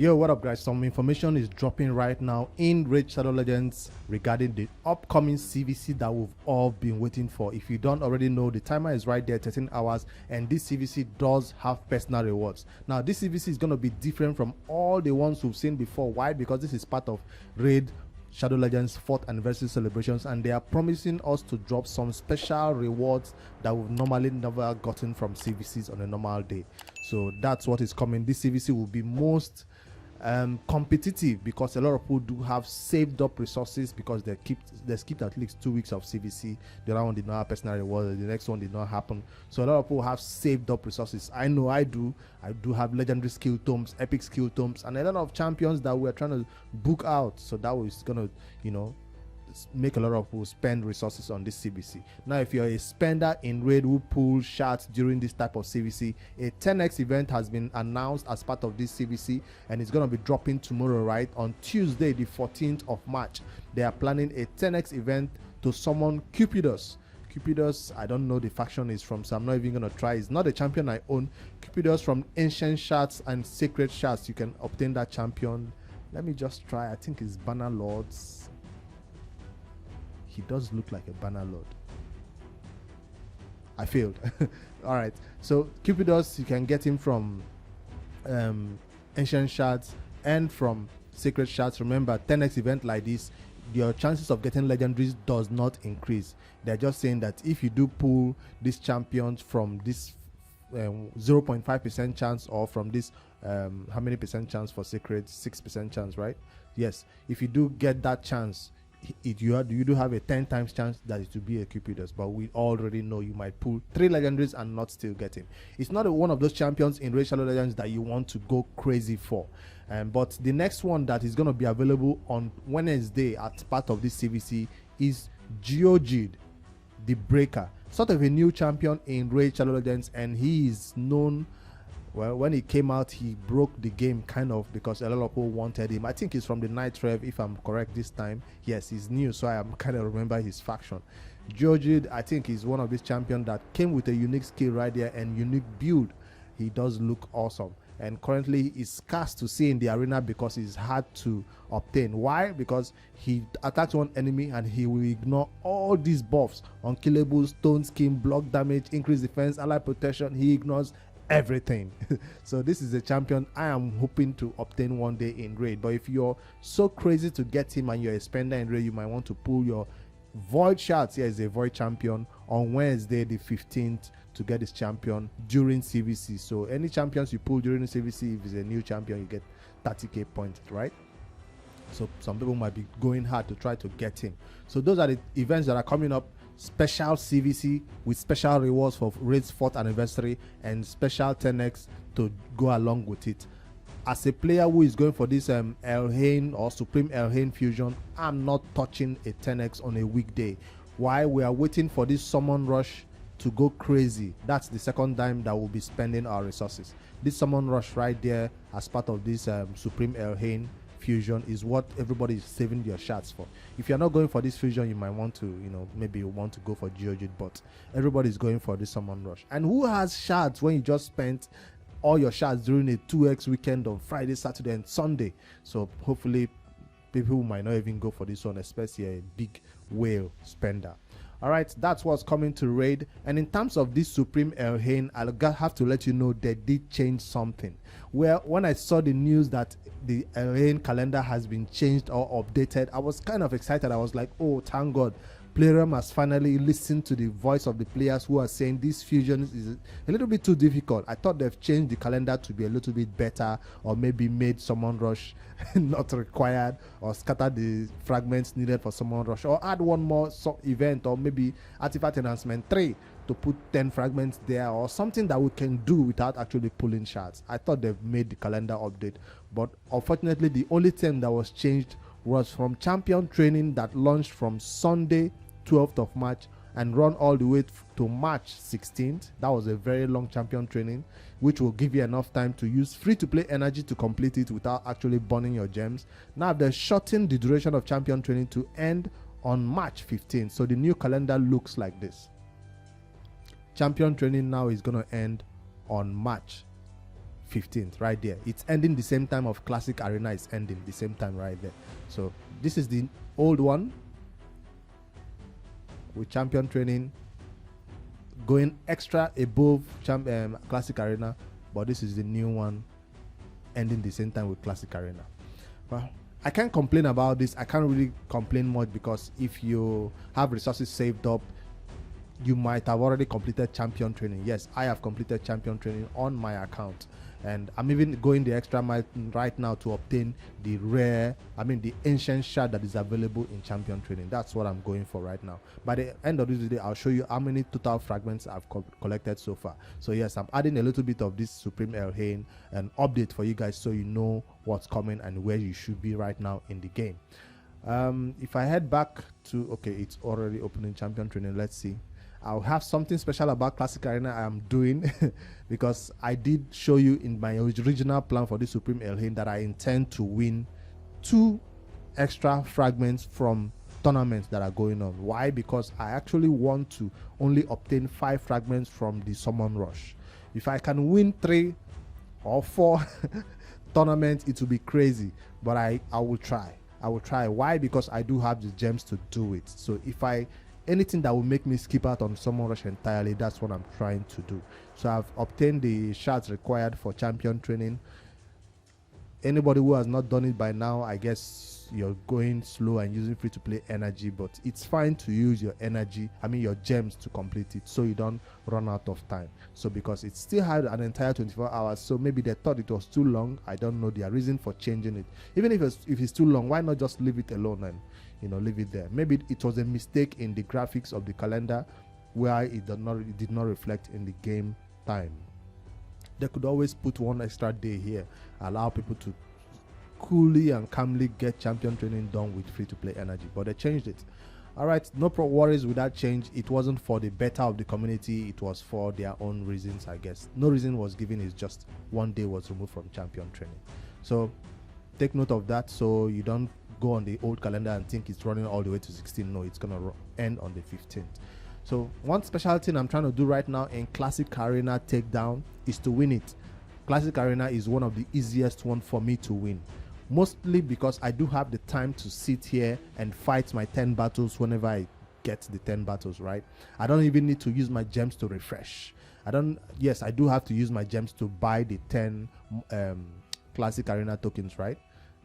Yo, what up, guys? Some information is dropping right now in Raid Shadow Legends regarding the upcoming CVC that we've all been waiting for. If you don't already know, the timer is right there, 13 hours, and this CVC does have personal rewards. Now, this CVC is going to be different from all the ones we've seen before. Why? Because this is part of Raid Shadow Legends 4th anniversary celebrations, and they are promising us to drop some special rewards that we've normally never gotten from CVCs on a normal day. So that's what is coming. This CVC will be most competitive because a lot of people do have saved up resources because they skipped at least 2 weeks of CVC. The other one did not have personal reward, the next one did not happen. So a lot of people have saved up resources. I know I do have legendary skill tomes, epic skill tomes, and a lot of champions that we're trying to book out. So that was gonna, make a lot of people spend resources on this CVC. Now, if you're a spender in Raid who pulls shards during this type of CVC, a 10x event has been announced as part of this CVC, and it's going to be dropping tomorrow, right? On Tuesday, the 14th of March. They are planning a 10x event to summon Cupidus. Cupidus, I don't know the faction is from, so I'm not even going to try. It's not a champion I own. Cupidus from Ancient Shards and Sacred Shards. You can obtain that champion. Let me just try. I think it's Banner Lords. He does look like a Banner Lord. I failed. All right. So Cupidus, you can get him from Ancient Shards and from Sacred Shards. Remember, 10x event like this, your chances of getting legendaries does not increase. They're just saying that if you do pull these champions from this 0.5% chance, or from this how many percent chance for Sacred? 6% chance, right? Yes. If you do get that chance, you do have a 10 times chance that it will be a Cupidus, but we already know you might pull 3 legendaries and not still get him. It's not one of those champions in Raid Shadow Legends that you want to go crazy for. But the next one that is going to be available on Wednesday as part of this CVC is Geogid, the Breaker, sort of a new champion in Raid Shadow Legends, and he is known. Well, when he came out, he broke the game kind of because a lot of people wanted him. I think he's from the Night Rev, if I'm correct this time. Yes, he's new, so I am kind of remember his faction. Georgid, I think he's one of these champions that came with a unique skill right there and unique build. He does look awesome. And currently is scarce to see in the arena because it's hard to obtain. Why? Because he attacks one enemy and he will ignore all these buffs: unkillable, stone skin, block damage, increased defense, ally protection. He ignores everything. So this is a champion I am hoping to obtain one day in Raid. But if you're so crazy to get him and you're a spender in Raid, you might want to pull your Void Shards. Here is a Void champion on Wednesday the 15th to get this champion during CVC. So any champions you pull during the CVC, if it's a new champion, you get 30k points, right? So some people might be going hard to try to get him. So those are the events that are coming up. Special CVC with special rewards for Raid's 4th anniversary and special 10x to go along with it. As a player who is going for this Elhain or Supreme Elhain Fusion, I'm not touching a 10x on a weekday. Why? We are waiting for this summon rush to go crazy. That's the second time that we'll be spending our resources. This summon rush right there as part of this Supreme Elhain Fusion is what everybody is saving their shards for. If you're not going for this fusion, you might want to, maybe you want to go for Geogid, but everybody's going for this summon rush. And who has shards when you just spent all your shards during a 2x weekend on Friday, Saturday, and Sunday? So hopefully people who might not even go for this one, especially a big whale spender. All right, that's what's coming to Raid. And in terms of this Supreme Elhain, I'll have to let you know they did change something. Well, when I saw the news that the Elhain calendar has been changed or updated, I was kind of excited. I was like, oh, thank God. Playroom has finally listened to the voice of the players who are saying this fusion is a little bit too difficult. I thought they've changed the calendar to be a little bit better, or maybe made summon rush not required, or scatter the fragments needed for summon rush, or add one more event, or maybe artifact enhancement 3 to put 10 fragments there, or something that we can do without actually pulling shards. I thought they've made the calendar update, but unfortunately the only thing that was changed was from champion training that launched from Sunday 12th of March and run all the way to March 16th. That was a very long champion training, which will give you enough time to use free-to-play energy to complete it without actually burning your gems. Now they've shortened the duration of champion training to end on March 15th. So the new calendar looks like this. Champion training now is going to end on March 15th right there. It's ending the same time of Classic Arena is ending the same time right there. So this is the old one with champion training going extra above Classic Arena, but this is the new one ending the same time with Classic Arena. Well, I can't complain about this. I can't really complain much, because if you have resources saved up, you might have already completed champion training. Yes, I have completed champion training on my account, and I'm even going the extra mile right now to obtain the the ancient shard that is available in champion training. That's what I'm going for right now. By the end of this video, I'll show you how many total fragments I've collected so far. So yes, I'm adding a little bit of this Supreme Elhain an update for you guys, so you know what's coming and where you should be right now in the game. If I head back to, okay, it's already opening champion training. Let's see. I'll have something special about Classic Arena I am doing because I did show you in my original plan for the Supreme Elhain that I intend to win 2 extra fragments from tournaments that are going on. Why? Because I actually want to only obtain 5 fragments from the Summon Rush. If I can win 3 or 4 tournaments, it will be crazy, but I will try. I will try. Why? Because I do have the gems to do it. So if anything that will make me skip out on Summon Rush entirely, that's what I'm trying to do. So I've obtained the shards required for champion training. Anybody who has not done it by now, I guess you're going slow and using free to play energy, but it's fine to use your energy, your gems, to complete it, so you don't run out of time. So because it still had an entire 24 hours, so maybe they thought it was too long. I don't know their reason for changing it. Even if it's too long, why not just leave it alone and leave it there? Maybe it was a mistake in the graphics of the calendar where it did not reflect in the game time. They could always put 1 extra day here, allow people to coolly and calmly get champion training done with free to play energy, but they changed it. All right, no worries with that change. It wasn't for the better of the community, it was for their own reasons, I guess. No reason was given, it's just 1 day was removed from champion training. So take note of that, so you don't go on the old calendar and think it's running all the way to 16. No, it's gonna end on the 15th. So one special thing I'm trying to do right now in Classic Arena Takedown is to win it. Classic Arena is one of the easiest one for me to win, mostly because I do have the time to sit here and fight my 10 battles whenever I get the 10 battles, right? I don't even need to use my gems to refresh. Yes, I do have to use my gems to buy the 10 Classic Arena tokens, right?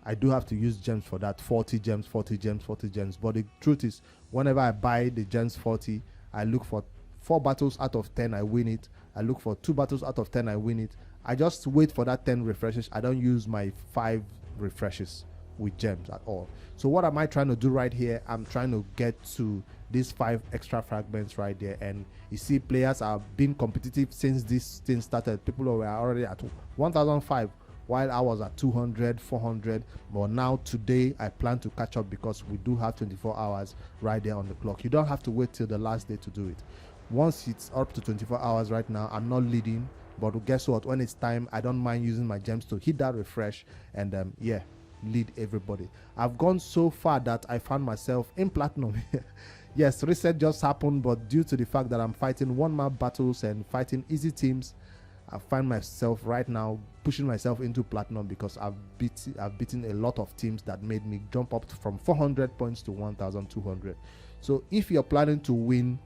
I do have to use gems for that, 40 gems, 40 gems, 40 gems. But the truth is, whenever I buy the gems 40, I look for 4 battles out of 10, I win it. I look for 2 battles out of 10, I win it. I just wait for that 10 refreshes. I don't use my 5 refreshes with gems at all. So what am I trying to do right here? I'm trying to get to these 5 extra fragments right there. And you see, players are being competitive since this thing started. People were already at 1005. While I was at 200, 400, but now today I plan to catch up because we do have 24 hours right there on the clock. You don't have to wait till the last day to do it. Once it's up to 24 hours right now, I'm not leading, but guess what? When it's time, I don't mind using my gems to hit that refresh and yeah, lead everybody. I've gone so far that I found myself in platinum. Yes, reset just happened, but due to the fact that I'm fighting 1-map battles and fighting easy teams, I find myself right now pushing myself into platinum because I've beaten a lot of teams that made me jump up from 400 points to 1200. So if you're planning to win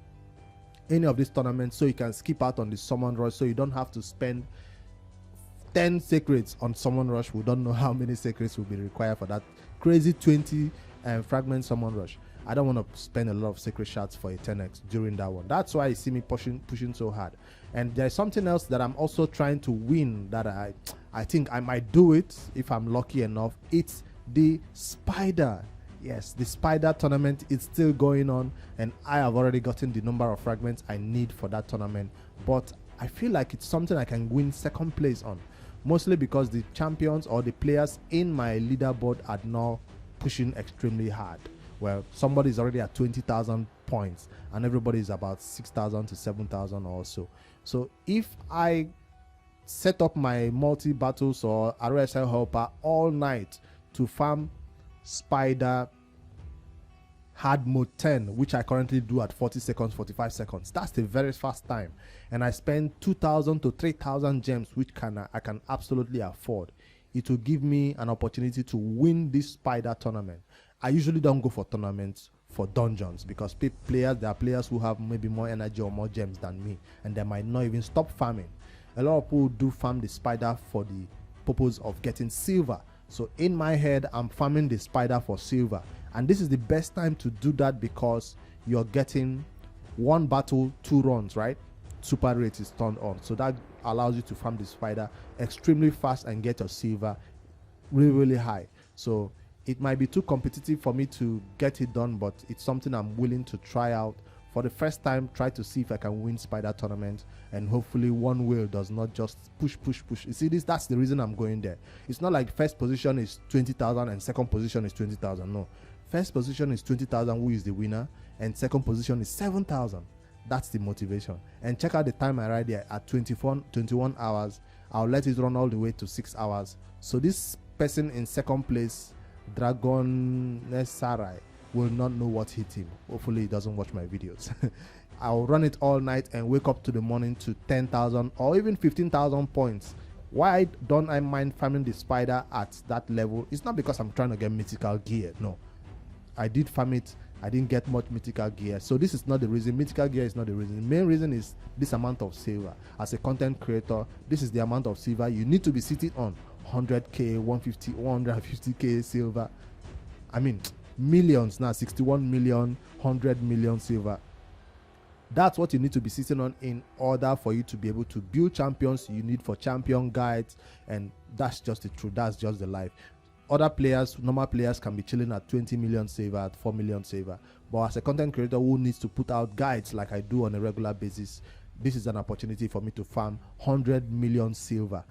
any of these tournaments, so you can skip out on the Summon Rush, so you don't have to spend 10 secrets on Summon Rush. We don't know how many secrets will be required for that crazy 20 fragment Summon Rush. I don't want to spend a lot of secret shots for a 10x during that one. That's why you see me pushing so hard. And there's something else that I'm also trying to win that I think I might do it if I'm lucky enough. It's the Spider. Yes, the Spider tournament is still going on, and I have already gotten the number of fragments I need for that tournament. But I feel like it's something I can win second place on, mostly because the champions or the players in my leaderboard are now pushing extremely hard. Well, somebody's already at 20,000 points and everybody is about 6,000 to 7,000 or so. So if I set up my multi-battles or RSL helper all night to farm Spider hard mode 10, which I currently do at 40 seconds, 45 seconds. That's a very fast time. And I spend 2,000 to 3,000 gems, which I can absolutely afford. It will give me an opportunity to win this spider tournament. I usually don't go for tournaments for dungeons because there are players who have maybe more energy or more gems than me, and they might not even stop farming. A lot of people do farm the spider for the purpose of getting silver. So in my head, I'm farming the spider for silver, and this is the best time to do that because you're getting 1 battle 2 runs, right? Super rate is turned on, so that allows you to farm the spider extremely fast and get your silver really high. So it might be too competitive for me to get it done, but it's something I'm willing to try out for the first time. Try to see if I can win spider tournament, and hopefully one wheel does not just push. You see this? That's the reason I'm going there. It's not like first position is 20,000 and second position is 20,000. No, first position is 20,000, who is the winner, and second position is 7,000. That's the motivation. And check out the time I ride there at 21 hours. I'll let it run all the way to 6 hours. So this person in second place, Dragon Sarai, will not know what hit him. Hopefully he doesn't watch my videos. I'll run it all night and wake up to the morning to 10,000 or even 15,000 points. Why don't I mind farming the spider at that level? It's not because I'm trying to get mythical gear. No, I did farm it. I didn't get much mythical gear, so this is not the reason. Mythical gear is not the reason. The main reason is this amount of silver. As a content creator, this is the amount of silver you need to be sitting on. 100k, 150, 150k silver. I mean, millions now. 61 million, 100 million silver. That's what you need to be sitting on in order for you to be able to build champions you need for champion guides, and that's just the truth. That's just the life. Other players, normal players, can be chilling at 20 million silver, at 4 million silver. But as a content creator who needs to put out guides like I do on a regular basis, this is an opportunity for me to farm 100 million silver,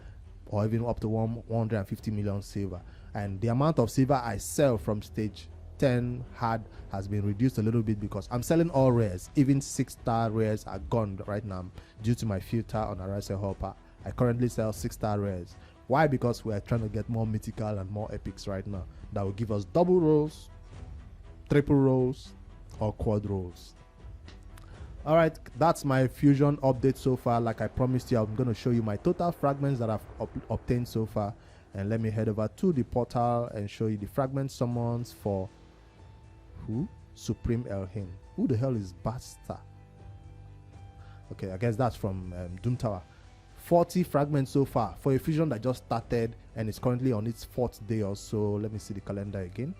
or even up to 150 million silver. And the amount of silver I sell from stage 10 hard has been reduced a little bit because I'm selling all rares. Even 6-star rares are gone right now due to my filter on Arasa Hopper. I currently sell 6-star rares. Why? Because we are trying to get more mythical and more epics right now that will give us double rolls, triple rolls, or quad rolls. All right, that's my fusion update so far. Like I promised you, I'm going to show you my total fragments that I've obtained so far. And let me head over to the portal and show you the fragment summons for who? Supreme Elhain. Who the hell is Basta? Okay, I guess that's from Doom Tower. 40 fragments so far for a fusion that just started and is currently on its 4th day or so. Let me see the calendar again.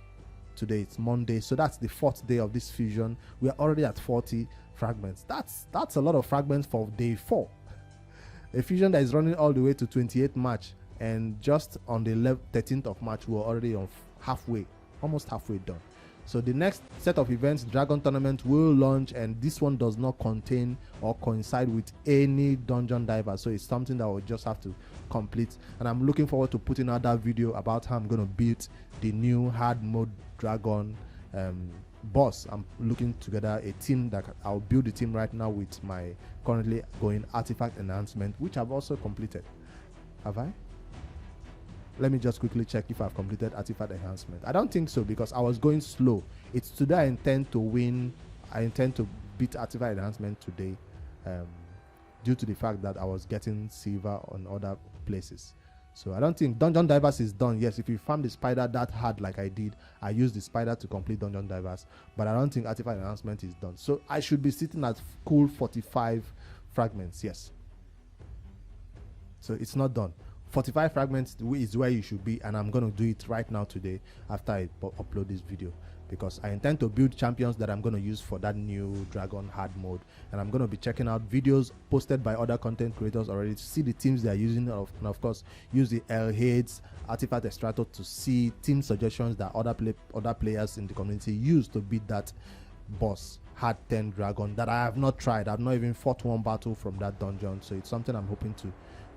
Today it's Monday, so that's the 4th day of this fusion. We are already at 40 fragments. That's a lot of fragments for day 4. A fusion that is running all the way to 28th March, and just on the 13th of March we're already on almost halfway done. So the next set of events, Dragon Tournament, will launch, and this one does not contain or coincide with any dungeon diver, so it's something that we'll just have to complete. And I'm looking forward to putting out that video about how I'm going to build the new hard mode dragon boss. I'm looking together a team that I'll build the team right now with my currently going artifact enhancement, which I've also completed. Have I? Let me just quickly check if I've completed artifact enhancement. I don't think so because I was going slow. It's today I intend to win. I intend to beat artifact enhancement today due to the fact that I was getting silver on other places. So I don't think Dungeon Divers is done. Yes, if you farm the spider that hard like I did, I used the spider to complete Dungeon Divers. But I don't think artifact enhancement is done. So I should be sitting at cool 45 fragments. Yes. So it's not done. 45 fragments is where you should be, and I'm going to do it right now today after I upload this video, because I intend to build champions that I'm going to use for that new dragon hard mode, and I'm going to be checking out videos posted by other content creators already to see the teams they are using, and of course use the Elhain's artifact extractor to see team suggestions that other players in the community use to beat that boss hard 10 dragon that I have not tried. I've not even fought one battle from that dungeon, so it's something I'm hoping to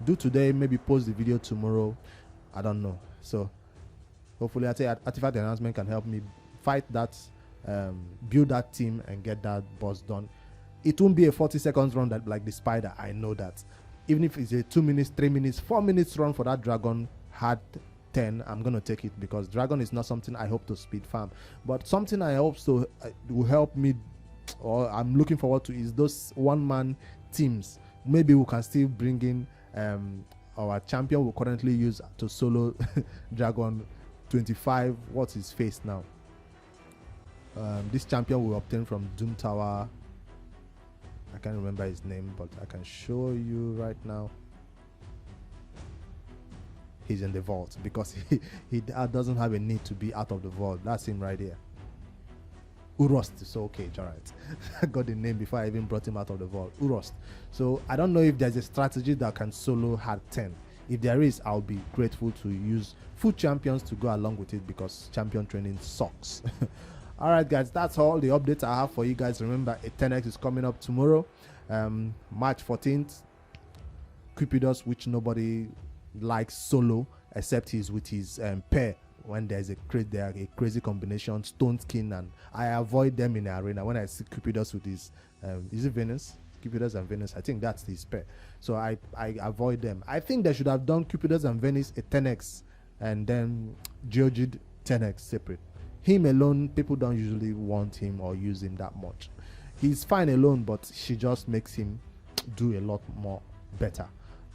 do today, maybe post the video tomorrow. I don't know. So hopefully artifact enhancement can help me fight that, build that team and get that boss done. It won't be a 40 seconds run that like the spider, I know that. Even if it's a 2 minutes, 3 minutes, 4 minutes run for that dragon hard 10, I'm gonna take it, because dragon is not something I hope to speed farm, but something I hope to will help me, or I'm looking forward to, is those one-man teams. Maybe we can still bring in our champion we currently use to solo dragon 25. What's his face now? This champion we obtained from Doom Tower. I can't remember his name, but I can show you right now. He's in the vault, because he doesn't have a need to be out of the vault. That's him right here. Urost. So okay, all right. I got the name before I even brought him out of the vault. Urost. So I don't know if there's a strategy that can solo hard 10. If there is, I'll be grateful to use full champions to go along with it, because champion training sucks. All right, guys, that's all the updates I have for you guys. Remember, a 10x is coming up tomorrow, March 14th. Cupidus, which nobody likes solo except he's with his pair. When there's a crazy combination, Stone Skin, and I avoid them in the arena. When I see Cupidus with his is it Venus? Cupidus and Venus, I think that's his pair, so I avoid them. I think they should have done Cupidus and Venus a 10x, and then Georgid 10x separate. Him alone, people don't usually want him or use him that much. He's fine alone, but she just makes him do a lot more better.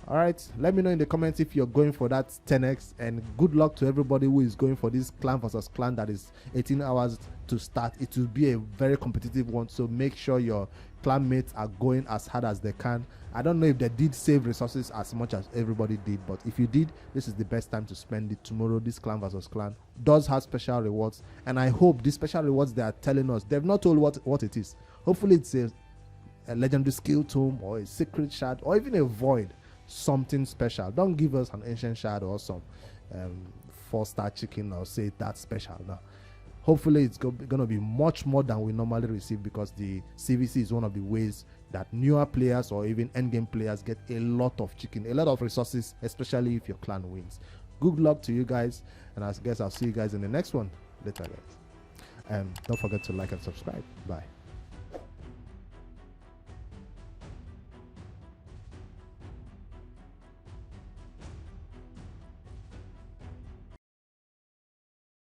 All right, let me know in the comments if you're going for that 10x, and good luck to everybody who is going for this clan versus clan that is 18 hours to start. It will be a very competitive one, so make sure your clan mates are going as hard as they can. I don't know if they did save resources as much as everybody did, but if you did, this is the best time to spend it tomorrow. This clan versus clan does have special rewards, and I hope these special rewards they are telling us, they've not told what it is. Hopefully it's a legendary skill tome, or a secret shard, or even a void. Something special. Don't give us an ancient shard or some 4-star chicken, or say that's special. No, hopefully it's gonna be much more than we normally receive, because the CVC is one of the ways that newer players or even endgame players get a lot of chicken, a lot of resources, especially if your clan wins. Good luck to you guys, and I guess I'll see you guys in the next one later, guys. Don't forget to like and subscribe. Bye.